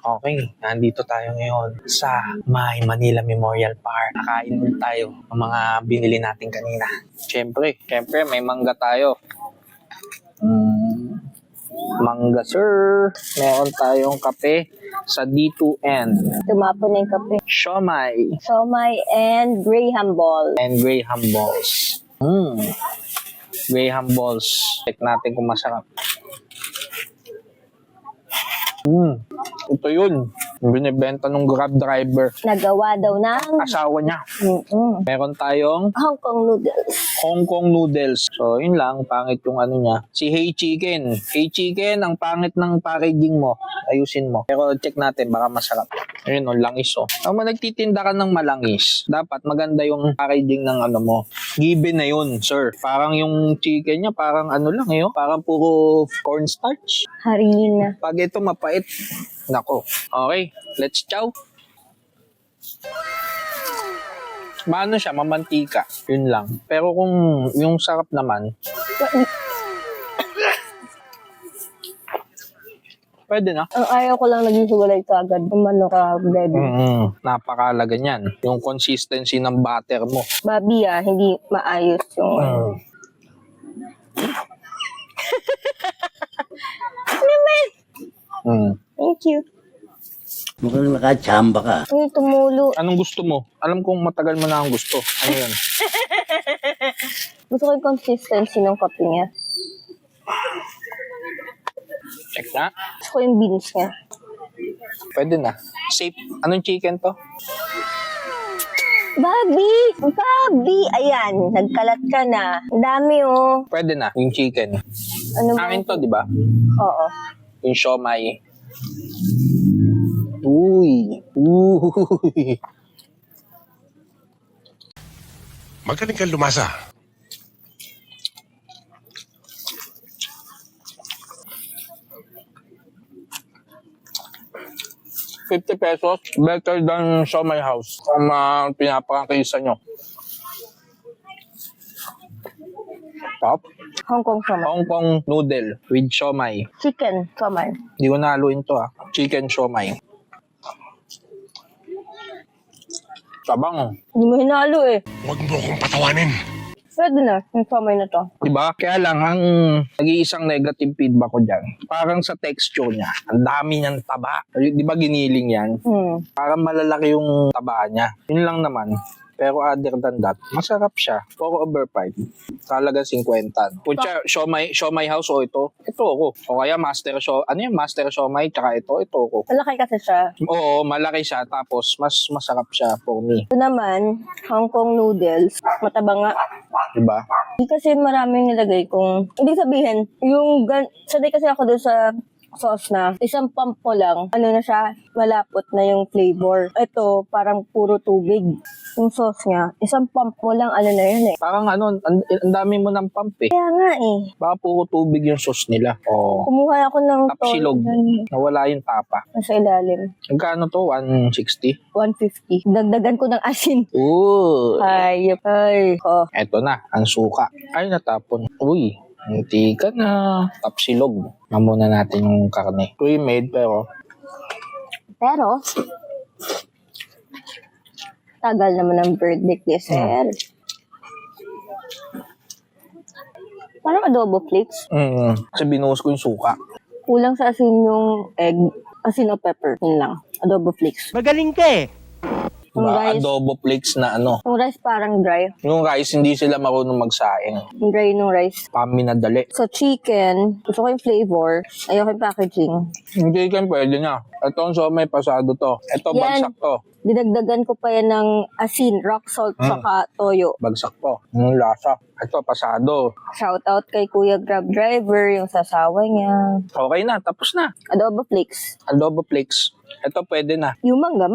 Okay, nandito tayo ngayon sa May Manila Memorial Park. Nakain ulit tayo ng mga binili natin kanina. Siyempre may mangga tayo. Mangga sir. Meron tayong kape sa D2N. Tumapo na yung kape. Siomai Siomai and Graham Ball. and Graham Balls. Graham Balls. Check natin kung masarap. Ito yun. Binibenta ng Grab driver. Nagawa daw ng Asawa niya. Meron tayong Hong Kong noodles. Hong Kong noodles. So, yun lang. Pangit yung ano niya. Si Hey Chicken. Hey Chicken, ang pangit ng packaging mo. Ayusin mo. Pero check natin, baka masarap. Ayun, langis oh. Kung nagtitinda ka ng malangis, dapat maganda yung packaging ng ano mo. Given na yun, sir. Parang yung chicken niya, parang ano lang eh. Parang puro cornstarch. Harina. Pag ito mapait, nako. Okay, let's chow. Maano siya, mamantika. Yun lang. Pero kung yung sarap naman, pwede na. Ang ayaw ko lang naging sugalay ka agad. Umano ka, baby. Napakalaga niyan. Yung consistency ng butter mo. Babi hindi maayos yung Thank you. Mukhang nakachamba ka. Ay, tumulo. Anong gusto mo? Alam kong matagal mo na ang gusto. Ano yun? Gusto ko yung consistency ng kape niya. Check na. Gusto ko yung beans niya. Pwede na. Safe. Anong chicken to? Babi! Babi! Ayan, nagkalat ka na. Ang dami oh. Pwede na. Yung chicken. Ano ba? Akin to, di ba? Oo. Yung siomai. Uy. Magaling kang lumasa. ₱50. Better than siomai house. Kung pinapakakisa nyo. Top. Hong Kong siomai. Hong Kong noodle with siomai. Chicken siomai. Hindi ko nahaluin to Chicken siomai. Sabang. Hindi mo hinalo eh. Huwag mo akong patawanin. Pwede na, yung siomai na to. Diba? Kaya lang, ang nag-iisang negative feedback ko dyan, parang sa texture niya, ang dami niyang taba. Diba giniling yan? Parang malalaki yung taba niya. Yun lang naman. Pero other than that, masarap siya. 4/5. Talaga 50. Kutya, siomai house o ito ako. O kaya master siomai, tsaka ito ako. Malaki kasi siya. Oo, malaki siya. Tapos, mas masarap siya for me. Ito naman, Hong Kong noodles. Mataba nga. Diba? Hindi kasi maraming nilagay kung... Ibig sabihin, sanay kasi ako doon sa sauce na isang pump mo lang, ano na siya, malapot na yung flavor. Ito, parang puro tubig. Yung sauce niya, isang pump mo lang, ano na yun eh. Parang ang dami mo ng pump eh. Kaya nga eh. Baka puro tubig yung sauce nila. Oo. Kumuha ako ng Tapsilog. Nawala yung tapa. nasa ilalim. Magkano to? 160? 150. Dagdagan ko ng asin. Ooh. Ay, oh. Eto na, ang suka. Ay, natapon. Uy, hindi ka na. Tapsilog. Mamuna natin yung karne. Pre-made pero Pero, tagal naman ng birthday dessert. Parang adobo flakes. kasi binuhos ko yung suka. Kulang sa asin yung egg, asin o pepper. Yun lang. Adobo flakes. Magaling ka eh. Yung Diba? rice, Adobo flakes na ano. yung rice parang dry. Yung rice, hindi sila marunong magsaing. Yung dry nung rice. Paminadali. So chicken, gusto ko yung flavor. Ayoko yung packaging. Hindi kan pwede na. Ito ang siomai pasado to. Ito Yan. bagsak to. Dinagdagan ko pa yan ng asin, rock salt, saka toyo. Bagsak to. Yung lasa. Ito pasado. Shout out kay Kuya Grab Driver, yung sasawa niya. Okay na, tapos na. Adobo flakes. Adobo flakes. Ito pwede na. Yung mangga.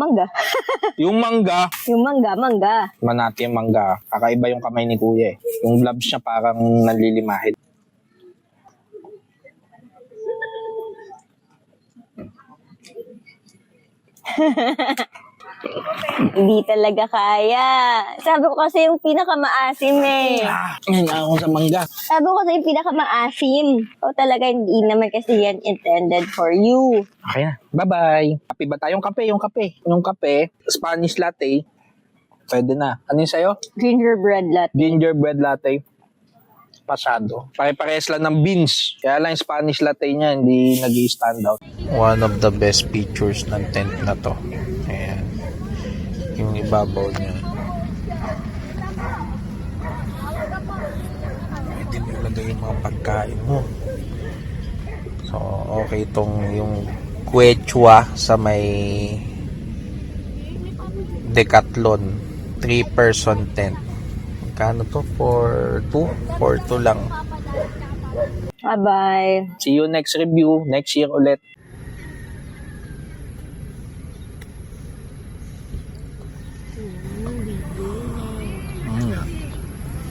Yung mangga, Yung mangga. manati yung mangga. Kakaiba yung kamay ni Kuya eh. Yung gloves niya parang nanlilimahid. Hindi talaga kaya. Sabi ko kasi yung pinakamaasim eh. Yan ako sa mangga. Sabi ko kasi yung pinakamaasim. O talaga hindi naman kasi yan intended for you. Okay na. Bye-bye. Kape ba tayong kape? Yung kape, Spanish latte. Pwede na. Ano yung sa'yo? Gingerbread latte. Gingerbread latte. Pasado. Pare-pares lang ng beans. Kaya lang yung Spanish latte niya hindi nag-i-stand out. One of the best features ng tent na to. Ayan. Yung ibabaw niya. Pwede mo ilagay yung mga pagkain mo. So, okay itong yung Quechua sa may Decathlon 3-person tent. Magkano to? For 2 lang. Bye-bye. See you next review. Next year ulit.